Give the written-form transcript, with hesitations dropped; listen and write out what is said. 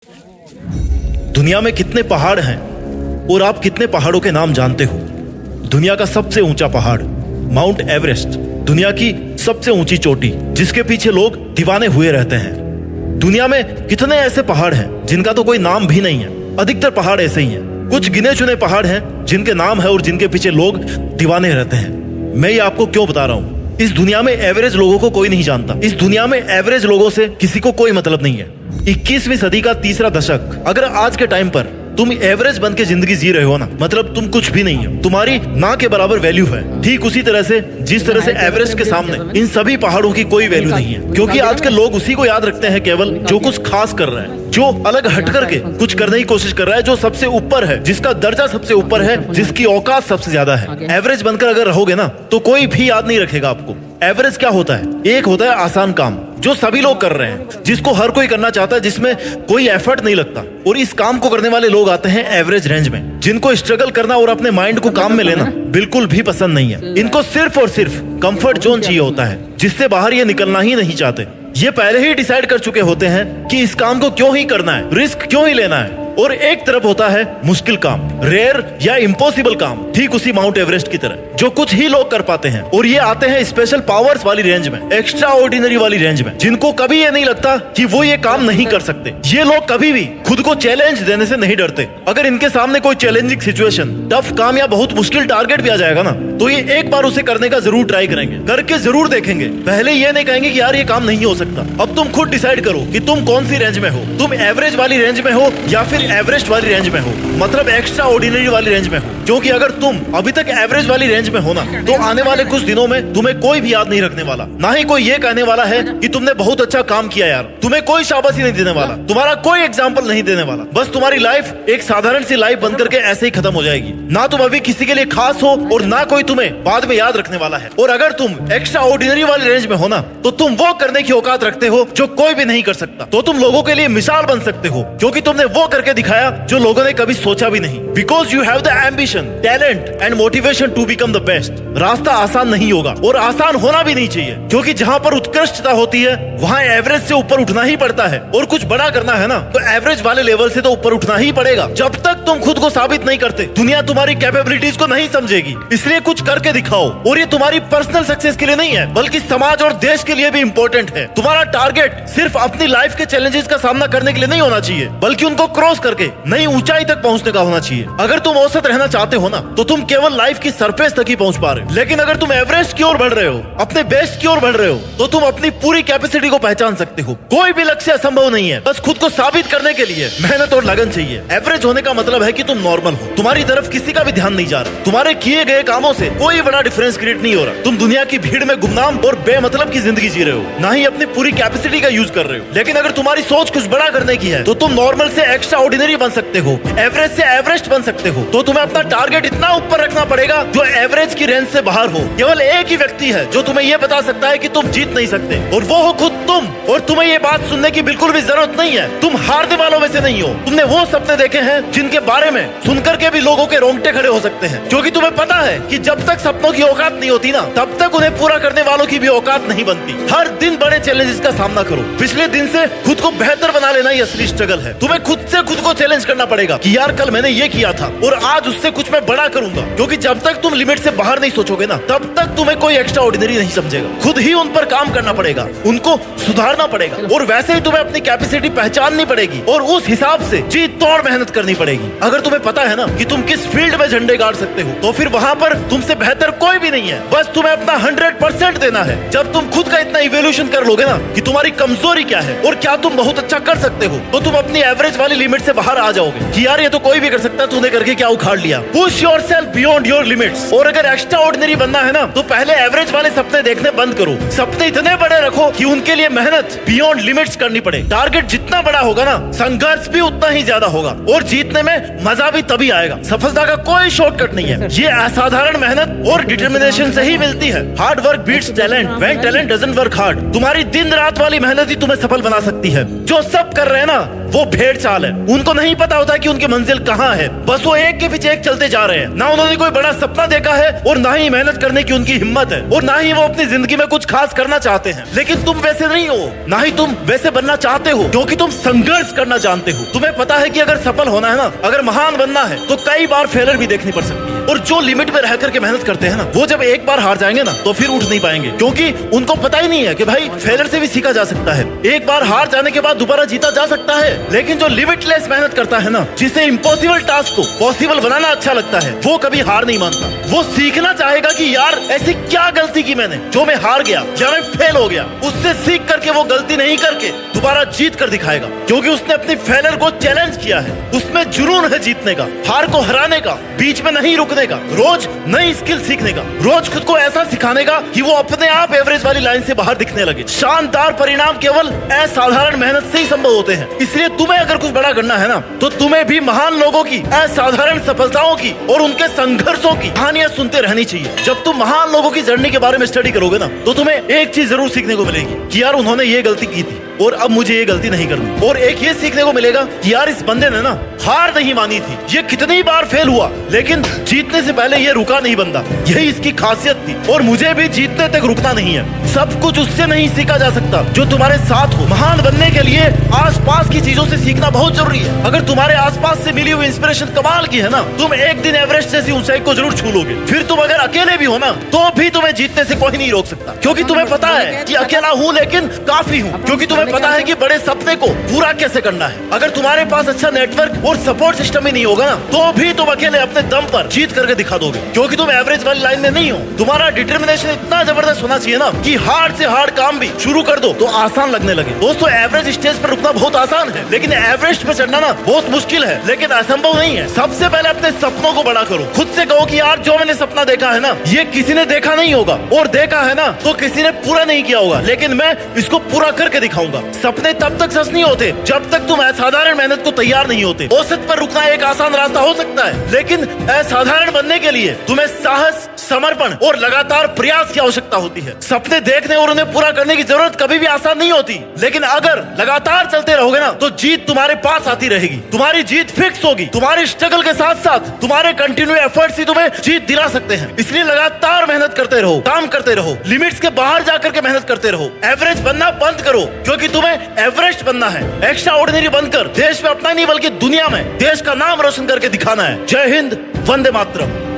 दुनिया में कितने पहाड़ हैं और आप कितने पहाड़ों के नाम जानते हो? दुनिया का सबसे ऊंचा पहाड़ माउंट एवरेस्ट, दुनिया की सबसे ऊंची चोटी जिसके पीछे लोग दीवाने हुए रहते हैं। दुनिया में कितने ऐसे पहाड़ हैं जिनका तो कोई नाम भी नहीं है? अधिकतर पहाड़ ऐसे ही हैं। कुछ गिने चुने पहाड़ हैं जिनके नाम है और जिनके पीछे लोग दीवाने रहते हैं। मैं ये आपको क्यों बता रहा हूँ? इस दुनिया में एवरेज लोगों को कोई नहीं जानता। इस दुनिया में एवरेज लोगों से किसी को कोई मतलब नहीं है। 21वीं सदी का तीसरा दशक, अगर आज के टाइम पर तुम एवरेज बन के जिंदगी जी रहे हो ना, मतलब तुम कुछ भी नहीं हो, तुम्हारी ना के बराबर वैल्यू है। ठीक उसी तरह से जिस तरह से एवरेस्ट के सामने इन सभी पहाड़ों की कोई वैल्यू नहीं है, क्योंकि आजकल लोग उसी को याद रखते हैं केवल जो कुछ खास कर रहा है, जो अलग हट करके कुछ करने की कोशिश कर रहा है, जो सबसे ऊपर है, जिसका दर्जा सबसे ऊपर है, जिसकी औकात सबसे ज्यादा है। एवरेज बनकर अगर रहोगे ना तो कोई भी याद नहीं रखेगा आपको। एवरेज क्या होता है? एक होता है आसान काम जो सभी लोग कर रहे हैं, जिसको हर कोई करना चाहता है, जिसमें कोई एफर्ट नहीं लगता, और इस काम को करने वाले लोग आते हैं एवरेज रेंज में, जिनको स्ट्रगल करना और अपने माइंड को काम में लेना बिल्कुल भी पसंद नहीं है। इनको सिर्फ और सिर्फ कंफर्ट जोन चाहिए होता है, जिससे बाहर ये निकलना ही नहीं चाहते। ये पहले ही डिसाइड कर चुके होते हैं कि इस काम को क्यों ही करना है, रिस्क क्यों ही लेना है। और एक तरफ होता है मुश्किल काम, रेयर या इम्पॉसिबल काम, ठीक उसी माउंट एवरेस्ट की तरह, जो कुछ ही लोग कर पाते हैं। और ये आते हैं स्पेशल पावर्स वाली रेंज में, एक्स्ट्रा ऑर्डिनरी वाली रेंज में, जिनको कभी ये नहीं लगता कि वो ये काम नहीं कर सकते। ये लोग कभी भी खुद को चैलेंज देने से नहीं डरते। अगर इनके सामने कोई चैलेंजिंग सिचुएशन, टफ काम या बहुत मुश्किल टारगेट भी आ जाएगा ना, तो ये एक बार उसे करने का जरूर ट्राई करेंगे, करके जरूर देखेंगे। पहले ये नहीं कहेंगे कि यार ये काम नहीं हो सकता। अब तुम खुद डिसाइड करो कि तुम कौन सी रेंज में हो। तुम एवरेज वाली रेंज में हो या फिर एवरेस्ट वाली रेंज में हो, मतलब एक्स्ट्रा ऑर्डिनरी वाली रेंज में हो। क्योंकि अगर तुम अभी तक एवरेज वाली रेंज में हो ना, तो आने वाले कुछ दिनों में तुम्हें कोई भी याद नहीं रखने वाला। ना ही कोई ये कहने वाला है कि तुमने बहुत अच्छा काम किया यार। तुम्हें कोई शाबाशी नहीं देने वाला, तुम्हारा कोई एग्जाम्पल नहीं देने वाला। बस तुम्हारी लाइफ एक साधारण सी लाइफ बन करके ऐसे ही खत्म हो जाएगी। ना तुम अभी किसी के लिए खास हो और ना कोई तुम्हें बाद में याद रखने वाला है। और अगर तुम एक्स्ट्रा ऑर्डिनरी वाली रेंज में हो ना, तो तुम वो करने की औकात रखते हो जो कोई भी नहीं कर सकता। तो तुम लोगों के लिए मिसाल बन सकते हो, क्योंकि तुमने वो करके दिखाया जो लोगों ने कभी सोचा भी नहीं। Because you have the ambition, talent and motivation to become the best. रास्ता आसान नहीं होगा और आसान होना भी नहीं चाहिए, क्योंकि जहाँ पर उत्कृष्टता होती है वहाँ एवरेज से ऊपर उठना ही पड़ता है। और कुछ बड़ा करना है ना, तो एवरेज वाले लेवल से तो ऊपर उठना ही पड़ेगा। जब तक तुम खुद को साबित नहीं करते, दुनिया तुम्हारी कैपेबिलिटीज को नहीं समझेगी। इसलिए कुछ करके दिखाओ। और ये तुम्हारी पर्सनल सक्सेस के लिए नहीं है, बल्कि समाज और देश के लिए भी इम्पोर्टेंट है। तुम्हारा टारगेट सिर्फ अपनी लाइफ के चैलेंजेस का सामना करने के लिए नहीं होना चाहिए, बल्कि उनको क्रॉस करके नई ऊंचाई तक पहुंचने का होना चाहिए। अगर तुम औसत रहना चाहते हो ना, तो तुम केवल लाइफ की सरफेस तक ही पहुंच पा रहे हो। लेकिन अगर तुम एवरेस्ट की ओर बढ़ रहे हो, अपने बेस्ट की ओर बढ़ रहे हो, तो तुम अपनी पूरी कैपेसिटी को पहचान सकते हो। कोई भी लक्ष्य असंभव नहीं है, बस खुद को साबित करने के लिए मेहनत और लगन चाहिए। एवरेज होने का मतलब है कि तुम नॉर्मल हो, तुम्हारी तरफ किसी का भी ध्यान नहीं जा रहा, तुम्हारे किए गए कामों से कोई बड़ा डिफरेंस क्रिएट नहीं हो रहा। तुम दुनिया की भीड़ में गुमनाम और बेमतलब की जिंदगी जी रहे हो, ना ही अपनी पूरी कैपेसिटी का यूज कर रहे हो। लेकिन अगर तुम्हारी सोच कुछ बड़ा करने की है, तो तुम नॉर्मल से एक्स्ट्रा ऑर्डिनरी बन सकते हो, एवरेज से एवरेस्ट बन सकते हो। तो तुम्हें अपना टारगेट इतना ऊपर रखना पड़ेगा जो एवरेज की रेंज से बाहर हो। केवल एक ही व्यक्ति है जो तुम्हें यह बता सकता है कि तुम जीत नहीं सकते, और वो हो खुद तुम। और तुम्हें ये बात सुनने की बिल्कुल भी जरूरत नहीं है, तुम हारने वालों में से नहीं हो। तुमने वो सपने देखे हैं जिनके बारे में सुनकर के भी लोगों के रोंगटे खड़े हो सकते हैं, क्योंकि तुम्हें पता है कि जब तक सपनों की औकात नहीं होती ना, तब तक उन्हें पूरा करने वालों की भी औकात नहीं बनती। हर दिन बड़े चैलेंजेस का सामना करो, पिछले दिन से खुद को बेहतर बना लेना ही असली स्ट्रगल है। तुम्हें खुद से खुद को चैलेंज करना पड़ेगा कि यार कल मैंने ये किया था और आज उससे कुछ मैं बड़ा करूंगा। क्योंकि जब तक तुम लिमिट से बाहर नहीं सोचोगे ना, तब तक तुम्हें कोई एक्स्ट्रा ऑर्डिनरी नहीं समझेगा। खुद ही उन पर काम करना पड़ेगा, उनको सुधारना पड़ेगा, और वैसे ही तुम्हें अपनी कैपेसिटी पहचाननी पड़ेगी और उस हिसाब से जी तोड़ मेहनत करनी पड़ेगी। अगर तुम्हें पता है ना कि तुम किस फील्ड में झंडे गाड़ सकते हो, तो फिर वहाँ पर तुमसे बेहतर कोई भी नहीं है। बस तुम्हें अपना 100% देना है। जब तुम खुद का इतना इवोल्यूशन कर लोगे ना कि तुम्हारी कमजोरी क्या है और क्या तुम बहुत अच्छा कर सकते हो, तो तुम अपनी एवरेज वाली लिमिट से बाहर आ जाओगे कि यार ये तो कोई भी कर सकता है, तूने करके क्या उखाड़ लिया। Push yourself beyond your limits. और अगर एक्स्ट्रा ऑर्डिनरी बनना है ना, तो पहले एवरेज वाले सपने देखने बंद करो। सपने इतने बड़े रखो कि उनके लिए मेहनत बियॉन्ड लिमिट्स करनी पड़े। टारगेट जितना बड़ा होगा ना, संघर्ष भी उतना ही ज्यादा होगा, और जीतने में मजा भी तभी आएगा। सफलता का कोई शॉर्टकट नहीं है, ये असाधारण मेहनत और डिटर्मिनेशन से ही मिलती है। Hard work beats talent when talent doesn't work hard. तुम्हारी दिन रात वाली मेहनत ही तुम्हें सफल बना सकती है। जो सब कर रहे हैं ना, वो भेड़ चाल है। उनको नहीं पता होता कि उनकी मंजिल कहाँ है, बस वो एक के पीछे एक चलते जा रहे हैं। ना उन्होंने कोई बड़ा सपना देखा है और ना ही मेहनत करने की उनकी हिम्मत है और ना ही वो अपनी जिंदगी में कुछ खास करना चाहते हैं। लेकिन तुम वैसे नहीं हो, ना ही तुम वैसे बनना चाहते हो, क्योंकि तुम संघर्ष करना जानते हो। तुम्हें पता है कि अगर सफल होना है ना, अगर महान बनना है, तो कई बार फेलर भी देखनी पड़ सकती है। और जो लिमिट में रह करके मेहनत करते हैं ना, वो जब एक बार हार जाएंगे ना, तो फिर उठ नहीं पाएंगे, क्योंकि उनको पता ही नहीं है कि भाई फेलर से भी सीखा जा सकता है। एक बार हार जाने के बाद दोबारा जीता जा सकता है। लेकिन जो लिमिटलेस मेहनत करता है ना, जिसे इम्पॉसिबल टास्क को पॉसिबल बनाना अच्छा लगता है, वो कभी हार नहीं मानता। वो सीखना चाहेगा कि यार ऐसी क्या गलती की मैंने जो मैं हार गया या मैं फेल हो गया। उससे सीख करके वो गलती नहीं करके दोबारा जीत कर दिखाएगा, क्योंकि उसने अपनी फेलर को चैलेंज किया है। उसमें जुनून है जीतने का, हार को हराने का, बीच में नहीं रुकने का, रोज नई स्किल सीखने का, रोज खुद को ऐसा सिखाने का कि वो अपने आप एवरेज वाली लाइन से बाहर दिखने लगे। शानदार परिणाम केवल असाधारण मेहनत से ही संभव होते हैं। इसलिए तुम्हें अगर कुछ बड़ा करना है ना, तो तुम्हें भी महान लोगों की असाधारण सफलताओं की और उनके संघर्षों की कहानियां सुनते रहनी चाहिए। जब तुम महान लोगों की जर्नी के बारे में स्टडी करोगे ना, तो तुम्हें एक चीज जरूर सीखने को मिलेगी कि यार उन्होंने ये गलती की थी और अब मुझे ये गलती नहीं करनी। और एक ये सीखने को मिलेगा कि यार इस बंदे ने ना हार नहीं मानी थी, ये कितनी बार फेल हुआ लेकिन जीतने से पहले ये रुका नहीं बंदा, यही इसकी खासियत थी। और मुझे भी जीतने तक रुकना नहीं है। सब कुछ उससे नहीं सीखा जा सकता जो तुम्हारे साथ हो। महान बनने के लिए आसपास की चीजों से सीखना बहुत जरूरी है। अगर तुम्हारे आसपास से मिली हुई इंस्पिरेशन कमाल की है ना, तुम एक दिन एवरेस्ट जैसी ऊंचाई को जरूर छू लोगे। फिर तुम अगर अकेले भी हो ना, तो भी तुम्हें जीतने से कोई नहीं रोक सकता, क्योंकि तुम्हें पता है कि अकेला हूँ लेकिन काफी हूँ। क्योंकि तुम्हें पता है कि बड़े सपने को पूरा कैसे करना है। अगर तुम्हारे पास अच्छा नेटवर्क और सपोर्ट सिस्टम ही नहीं होगा ना, तो भी तुम अकेले अपने दम पर जीत करके दिखा दोगे, क्योंकि तुम एवरेज वाली लाइन में नहीं हो। तुम्हारा डिटर्मिनेशन इतना जबरदस्त होना चाहिए ना कि हार्ड से हार्ड काम भी शुरू कर दो तो आसान लगने लगे। दोस्तों, एवरेज स्टेज पर रुकना बहुत आसान है, लेकिन एवरेस्ट पे चढ़ना ना बहुत मुश्किल है, लेकिन असंभव नहीं है। सबसे पहले अपने सपनों को बड़ा करो। खुद से कहो कि यार जो मैंने सपना देखा है ना, ये किसी ने देखा नहीं होगा, और देखा है ना तो किसी ने पूरा नहीं किया होगा, लेकिन मैं इसको पूरा करके दिखाऊंगा। सपने तब तक सच नहीं होते जब तक तुम असाधारण मेहनत को तैयार नहीं होते। औसत पर रुकना एक आसान रास्ता हो सकता है, लेकिन असाधारण बनने के लिए तुम्हें साहस, समर्पण और लगातार प्रयास की आवश्यकता होती है। सपने देखने और उन्हें पूरा करने की जरूरत कभी भी आसान नहीं होती, लेकिन अगर लगातार चलते रहोगे ना, तो जीत तुम्हारे पास आती रहेगी। तुम्हारी जीत फिक्स होगी। तुम्हारी स्ट्रगल के साथ साथ तुम्हारे कंटिन्यू एफर्ट्स ही तुम्हें जीत दिला सकते हैं। इसलिए लगातार मेहनत करते रहो, काम करते रहो, लिमिट्स के बाहर जाकर के मेहनत करते रहो। एवरेज बनना बंद करो, क्योंकि तुम्हें एवरेस्ट बनना है। एक्स्ट्रा ऑर्डिनरी बनकर देश में अपना नहीं बल्कि दुनिया में देश का नाम रोशन करके दिखाना है। जय हिंद, वंदे मातरम।